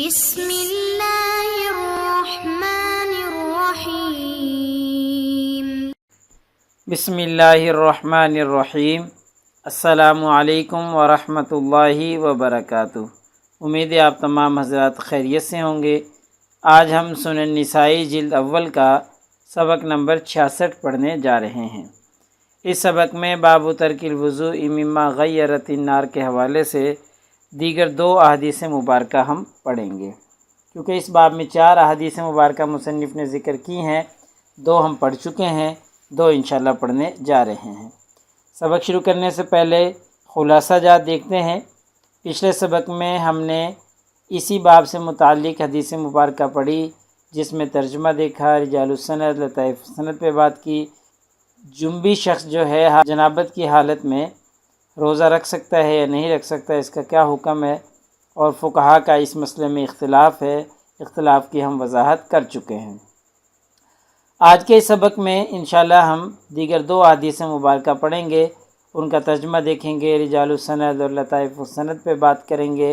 بسم اللہ الرحمن الرحیم۔ بسم اللہ الرحمن الرحیم۔ السلام علیکم ورحمۃ اللہ وبرکاتہ۔ امید ہے آپ تمام حضرات خیریت سے ہوں گے۔ آج ہم سنن نسائی جلد اول کا سبق نمبر 66 پڑھنے جا رہے ہیں۔ اس سبق میں باب ترک الوضوء مما غیرت النار کے حوالے سے دیگر 2 احادیث مبارکہ ہم پڑھیں گے، کیونکہ اس باب میں 4 احادیث مبارکہ مصنف نے ذکر کی ہیں، 2 ہم پڑھ چکے ہیں، 2 انشاءاللہ پڑھنے جا رہے ہیں۔ سبق شروع کرنے سے پہلے خلاصہ جات دیکھتے ہیں۔ پچھلے سبق میں ہم نے اسی باب سے متعلق حدیث مبارکہ پڑھی، جس میں ترجمہ دیکھا، رجال السند، لطائف سند پہ بات کی۔ جنبی شخص جو ہے جنابت کی حالت میں روزہ رکھ سکتا ہے یا نہیں رکھ سکتا، اس کا کیا حکم ہے، اور فقہا کا اس مسئلے میں اختلاف ہے، اختلاف کی ہم وضاحت کر چکے ہیں۔ آج کے اس سبق میں انشاءاللہ ہم دیگر 2 احادیث مبارکہ پڑھیں گے، ان کا ترجمہ دیکھیں گے، رجال السند اور لطائف السند پہ بات کریں گے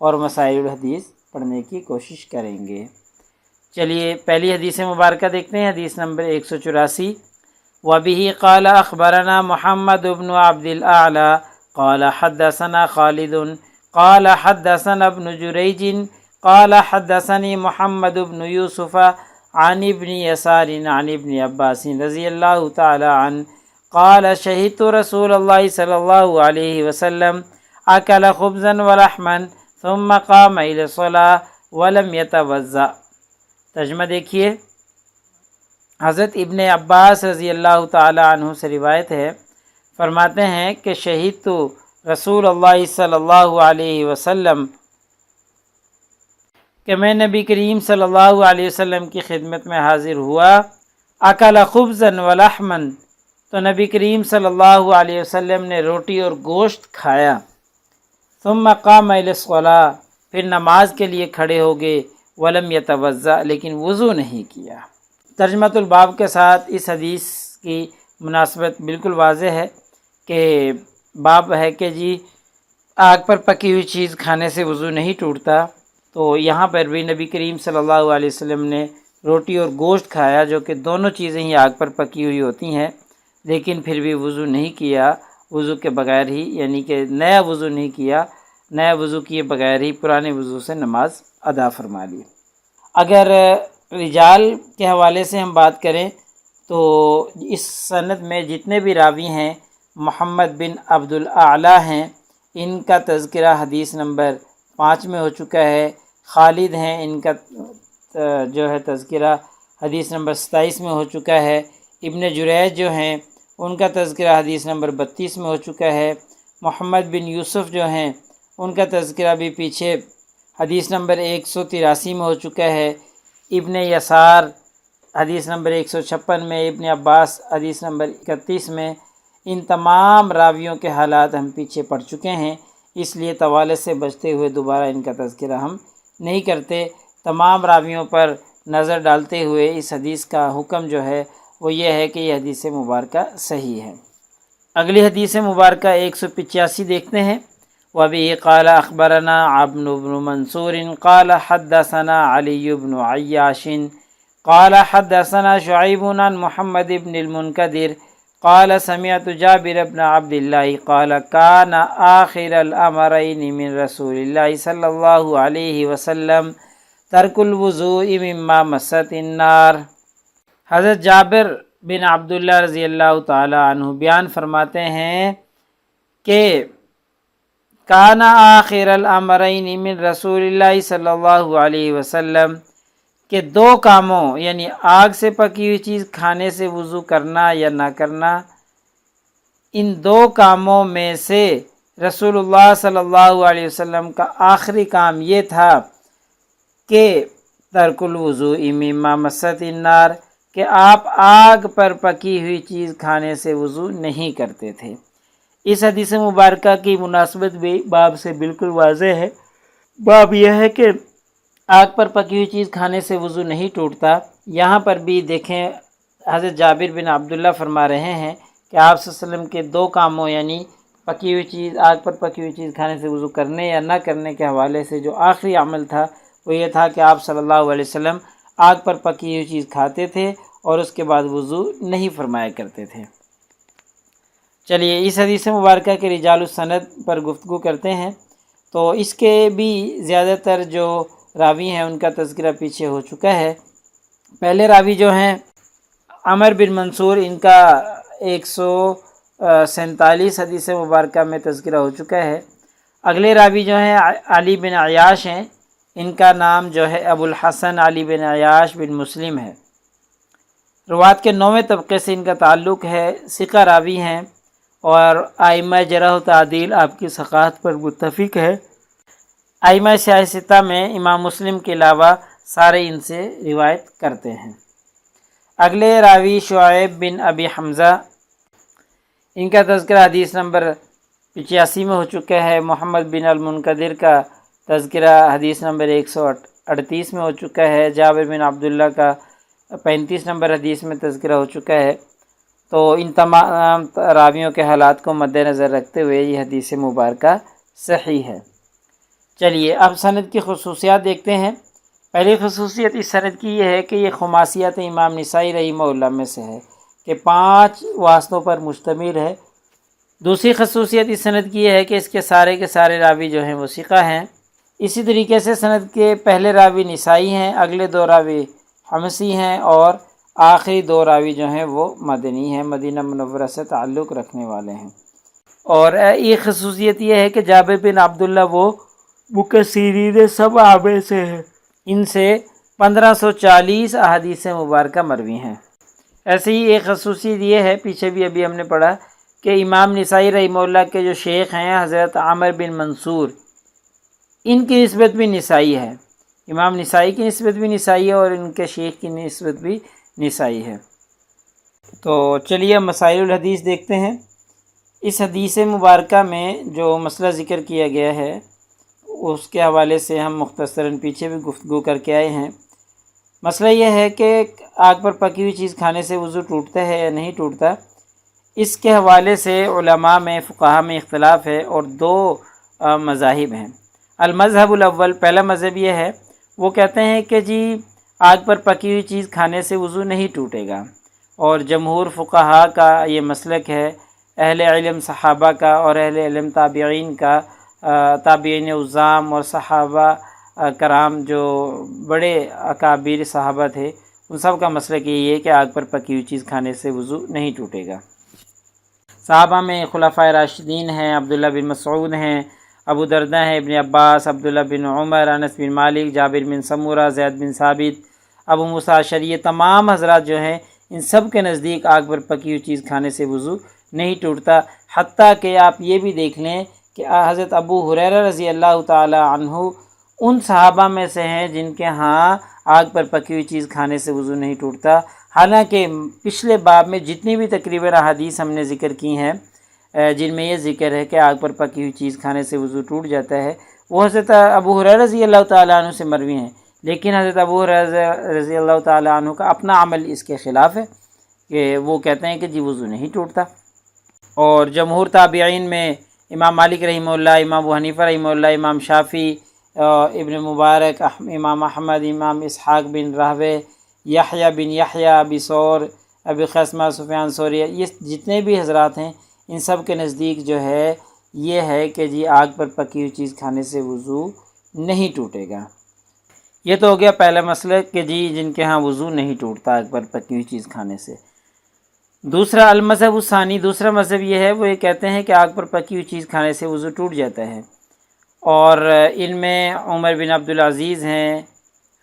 اور مسائل الحدیث پڑھنے کی کوشش کریں گے۔ چلیے پہلی حدیث مبارکہ دیکھتے ہیں، حدیث نمبر 184۔ وَبِهِ قَالَ أَخْبَرَنَا مُحَمَّدُ بْنُ عَبْدِ الْأَعْلَى قَالَ حَدَّثَنَا خَالِدٌ قَالَ حَدَّثَنَا ابْنُ جُرَيْجٍ قَالَ حَدَّثَنِي مُحَمَّدُ بْنُ يُوسُفَ عن ابن يسار عن ابن عباس رضی اللہ تعالی عنہ قال شهدت رسول اللہ صلی اللہ علیہ وسلم اکل خبزا ولحما ثم قام الى الصلاة ولم يتوضأ۔ ترجمہ دیکھیے، حضرت ابن عباس رضی اللہ تعالی عنہ سے روایت ہے، فرماتے ہیں کہ شہدت رسول اللہ صلی اللہ علیہ وسلم، کہ میں نبی کریم صلی اللہ علیہ وسلم کی خدمت میں حاضر ہوا۔ اکل خبزا ولحما، تو نبی کریم صلی اللہ علیہ وسلم نے روٹی اور گوشت کھایا۔ ثم قام الی الصلاۃ، پھر نماز کے لیے کھڑے ہو گئے۔ ولم یتوضأ، لیکن وضو نہیں کیا۔ ترجمۃ الباب کے ساتھ اس حدیث کی مناسبت بالکل واضح ہے کہ باب ہے کہ جی آگ پر پکی ہوئی چیز کھانے سے وضو نہیں ٹوٹتا، تو یہاں پر بھی نبی کریم صلی اللہ علیہ وسلم نے روٹی اور گوشت کھایا، جو کہ دونوں چیزیں ہی آگ پر پکی ہوئی ہوتی ہیں، لیکن پھر بھی وضو نہیں کیا، وضو کے بغیر ہی، یعنی کہ نیا وضو نہیں کیا، نیا وضو کیے بغیر ہی پرانے وضو سے نماز ادا فرما لی۔ اگر رجال کے حوالے سے ہم بات کریں تو اس سند میں جتنے بھی راوی ہیں محمد بن عبد الاعلیٰ ہیں، ان کا تذکرہ حدیث نمبر 5 میں ہو چکا ہے۔ خالد ہیں، ان کا جو ہے تذکرہ حدیث نمبر 27 میں ہو چکا ہے۔ ابن جریج جو ہیں ان کا تذکرہ حدیث نمبر 32 میں ہو چکا ہے۔ محمد بن یوسف جو ہیں ان کا تذکرہ بھی پیچھے حدیث نمبر 183 میں ہو چکا ہے۔ ابن یسار حدیث نمبر 156 میں، ابن عباس حدیث نمبر 31 میں۔ ان تمام راویوں کے حالات ہم پیچھے پڑھ چکے ہیں، اس لیے طوالت سے بچتے ہوئے دوبارہ ان کا تذکرہ ہم نہیں کرتے۔ تمام راویوں پر نظر ڈالتے ہوئے اس حدیث کا حکم جو ہے وہ یہ ہے کہ یہ حدیث مبارکہ صحیح ہے۔ اگلی حدیث مبارکہ 185 دیکھتے ہیں۔ وَبِهِ قَالَ أَخْبَرَنَا عَبْدُ بْنُ مَنْصُورٍ قَالَ حَدَّثَنَا عَلِيُّ بْنُ عَيَّاشٍ قَالَ حَدَّثَنَا شُعَيْبٌ عن محمد بن المنكدر قال سمعت جابر بن عبد الله قال كان آخر الأمرين من رسول الله صلى الله عليه وسلم ترك الوضوء مما مست النار۔ حضرت جابر بن عبداللہ رضی اللہ تعالی عنہ بیان فرماتے ہیں کہ کان آخر الامرین من رسول اللہ صلی اللہ علیہ وسلم، کہ 2 کاموں یعنی آگ سے پکی ہوئی چیز کھانے سے وضو کرنا یا نہ کرنا، ان 2 کاموں میں سے رسول اللہ صلی اللہ علیہ وسلم کا آخری کام یہ تھا کہ ترک الوضوء مما مست النار، کہ آپ آگ پر پکی ہوئی چیز کھانے سے وضو نہیں کرتے تھے۔ اس حدیث مبارکہ کی مناسبت بھی باب سے بالکل واضح ہے۔ باب یہ ہے کہ آگ پر پکی ہوئی چیز کھانے سے وضو نہیں ٹوٹتا۔ یہاں پر بھی دیکھیں حضرت جابر بن عبداللہ فرما رہے ہیں کہ آپ صلی اللہ علیہ وسلم کے 2 کاموں یعنی پکی ہوئی چیز، آگ پر پکی ہوئی چیز کھانے سے وضو کرنے یا نہ کرنے کے حوالے سے جو آخری عمل تھا وہ یہ تھا کہ آپ صلی اللہ علیہ وسلم آگ پر پکی ہوئی چیز کھاتے تھے اور اس کے بعد وضو نہیں فرمایا کرتے تھے۔ چلیے اس حدیث مبارکہ کے رجال السند پر گفتگو کرتے ہیں۔ تو اس کے بھی زیادہ تر جو راوی ہیں ان کا تذکرہ پیچھے ہو چکا ہے۔ پہلے راوی جو ہیں عمر بن منصور، ان کا 147 حدیث مبارکہ میں تذکرہ ہو چکا ہے۔ اگلے راوی جو ہیں علی بن عیاش ہیں، ان کا نام جو ہے ابو الحسن علی بن عیاش بن مسلم ہے۔ روات کے 9ویں طبقے سے ان کا تعلق ہے، ثقہ راوی ہیں اور ائمہ جرح و تعدیل آپ کی ثقات پر متفق ہے۔ ائمہ سیاستہ میں امام مسلم کے علاوہ سارے ان سے روایت کرتے ہیں۔ اگلے راوی شعیب بن ابی حمزہ، ان کا تذکرہ حدیث نمبر 85 میں ہو چکا ہے۔ محمد بن المنقدر کا تذکرہ حدیث نمبر 138 میں ہو چکا ہے۔ جابر بن عبداللہ کا 35 نمبر حدیث میں تذکرہ ہو چکا ہے۔ تو ان تمام راویوں کے حالات کو مد نظر رکھتے ہوئے یہ حدیث مبارکہ صحیح ہے۔ چلیے اب سند کی خصوصیات دیکھتے ہیں۔ پہلی خصوصیت اس سند کی یہ ہے کہ یہ خماسیات امام نسائی رحمہ اللہ میں سے ہے کہ 5 واسطوں پر مشتمل ہے۔ دوسری خصوصیت اس سند کی یہ ہے کہ اس کے سارے راوی جو ہیں وہ ثقہ ہیں۔ اسی طریقے سے سند کے پہلے راوی نسائی ہیں، اگلے 2 راوی حمصی ہیں اور آخری 2 راوی جو ہیں وہ مدنی ہیں، مدینہ منورہ سے تعلق رکھنے والے ہیں۔ اور ایک خصوصیت یہ ہے کہ جابر بن عبداللہ وہ مکثرین سبع میں سے ہیں، ان سے 1540 احادیث مبارکہ مروی ہیں۔ ایسے ہی ایک خصوصیت یہ ہے، پیچھے بھی ابھی ہم نے پڑھا کہ امام نسائی رحمہ اللہ کے جو شیخ ہیں حضرت عامر بن منصور، ان کی نسبت بھی نسائی ہے، امام نسائی کی نسبت بھی نسائی ہے اور ان کے شیخ کی نسبت بھی نسائی ہے۔ تو چلیے مسائل الحدیث دیکھتے ہیں۔ اس حدیث مبارکہ میں جو مسئلہ ذکر کیا گیا ہے اس کے حوالے سے ہم مختصراً پیچھے بھی گفتگو کر کے آئے ہیں۔ مسئلہ یہ ہے کہ آگ پر پکی ہوئی چیز کھانے سے وضو ٹوٹتا ہے یا نہیں ٹوٹتا۔ اس کے حوالے سے علماء میں فقہاء میں اختلاف ہے اور 2 مذاہب ہیں۔ المذہب الاول، پہلا مذہب یہ ہے، وہ کہتے ہیں کہ جی آگ پر پکی ہوئی چیز کھانے سے وضو نہیں ٹوٹے گا، اور جمہور فقہاء کا یہ مسلک ہے، اہل علم صحابہ کا اور اہل علم تابعین کا، تابعین عظام اور صحابہ کرام جو بڑے اکابر صحابہ تھے، ان سب کا مسلک یہ ہے کہ آگ پر پکی ہوئی چیز کھانے سے وضو نہیں ٹوٹے گا۔ صحابہ میں خلفائے راشدین ہیں، عبداللہ بن مسعود ہیں، ابو دردہ ہیں، ابن عباس، عبداللہ بن عمر، انس بن مالک، جابر بن سمورہ، زید بن ثابت، ابو موسیٰ اشعری، یہ تمام حضرات جو ہیں ان سب کے نزدیک آگ پر پکی ہوئی چیز کھانے سے وضو نہیں ٹوٹتا۔ حتیٰ کہ آپ یہ بھی دیکھ لیں کہ حضرت ابو ہریرہ رضی اللہ تعالی عنہ ان صحابہ میں سے ہیں جن کے ہاں آگ پر پکی ہوئی چیز کھانے سے وضو نہیں ٹوٹتا، حالانکہ پچھلے باب میں جتنی بھی تقریباً احادیث ہم نے ذکر کی ہیں جن میں یہ ذکر ہے کہ آگ پر پکی ہوئی چیز کھانے سے وضو ٹوٹ جاتا ہے، وہ حضرت ابو ہریرہ رضی اللہ تعالیٰ عنہ سے مروی ہیں، لیکن حضرت ابو ہریرہ رضی اللہ تعالیٰ عنہ کا اپنا عمل اس کے خلاف ہے کہ وہ کہتے ہیں کہ جی وضو نہیں ٹوٹتا۔ اور جمہور تابعین میں امام مالک رحمہ اللہ، امام ابو حنیفہ رحمہ اللہ، امام شافعی، ابن مبارک، امام احمد، امام اسحاق بن راہوے، یحییٰ بن یحییٰ، ابی ثور، ابی قاسمہ، سفیان ثوری، یہ جتنے بھی حضرات ہیں ان سب کے نزدیک جو ہے یہ ہے کہ جی آگ پر پکی ہوئی چیز کھانے سے وضو نہیں ٹوٹے گا۔ یہ تو ہو گیا پہلا مسئلہ کہ جی جن کے ہاں وضو نہیں ٹوٹتا آگ پر پکی ہوئی چیز کھانے سے۔ دوسرا المذہب الثانی، دوسرا مذہب یہ ہے، وہ یہ کہتے ہیں کہ آگ پر پکی ہوئی چیز کھانے سے وضو ٹوٹ جاتا ہے، اور ان میں عمر بن عبدالعزیز ہیں،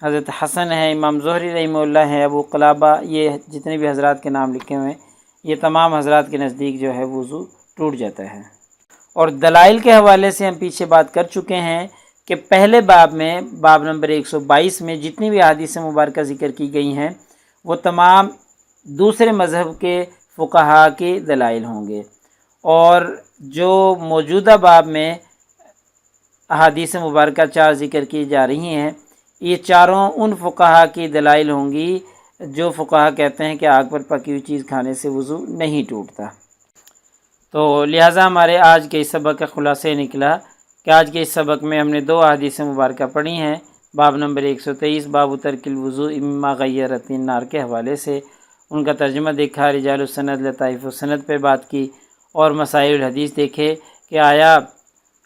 حضرت حسن ہے، امام زہری رحمہ اللہ ہیں، ابو قلابہ، یہ جتنے بھی حضرات کے نام لکھے ہوئے ہیں یہ تمام حضرات کے نزدیک جو ہے وضو ٹوٹ جاتا ہے۔ اور دلائل کے حوالے سے ہم پیچھے بات کر چکے ہیں کہ پہلے باب میں، باب نمبر 122 میں جتنی بھی احادیث مبارکہ ذکر کی گئی ہیں وہ تمام دوسرے مذہب کے فقہاء کے دلائل ہوں گے، اور جو موجودہ باب میں احادیث مبارکہ 4 ذکر کی جا رہی ہیں یہ چاروں ان فقہاء کی دلائل ہوں گی جو فقہاء کہتے ہیں کہ آگ پر پکی ہوئی چیز کھانے سے وضو نہیں ٹوٹتا۔ تو لہٰذا ہمارے آج کے اس سبق کا خلاصہ نکلا کہ آج کے اس سبق میں ہم نے 2 احادیث مبارکہ پڑھی ہیں۔ باب نمبر 123 باب ترک الوضوء مما غیرت النار کے حوالے سے ان کا ترجمہ دیکھا، رجال السند لطائف السند پہ بات کی، اور مسائل الحدیث دیکھے کہ آیا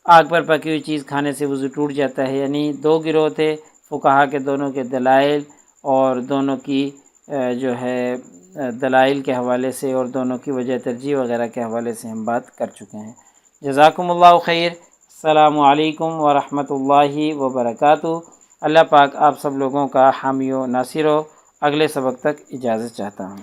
آگ پر پکی ہوئی چیز کھانے سے وضو ٹوٹ جاتا ہے. یعنی دو گروہ تھے فقہا کے، دونوں کے دلائل اور دونوں کی جو ہے دلائل کے حوالے سے اور دونوں کی وجہ ترجیح وغیرہ کے حوالے سے ہم بات کر چکے ہیں. جزاکم اللہ خیر. السلام علیکم ورحمۃ اللہ وبرکاتہ. اللہ پاک آپ سب لوگوں کا حامی و ناصر ہو. اگلے سبق تک اجازت چاہتا ہوں.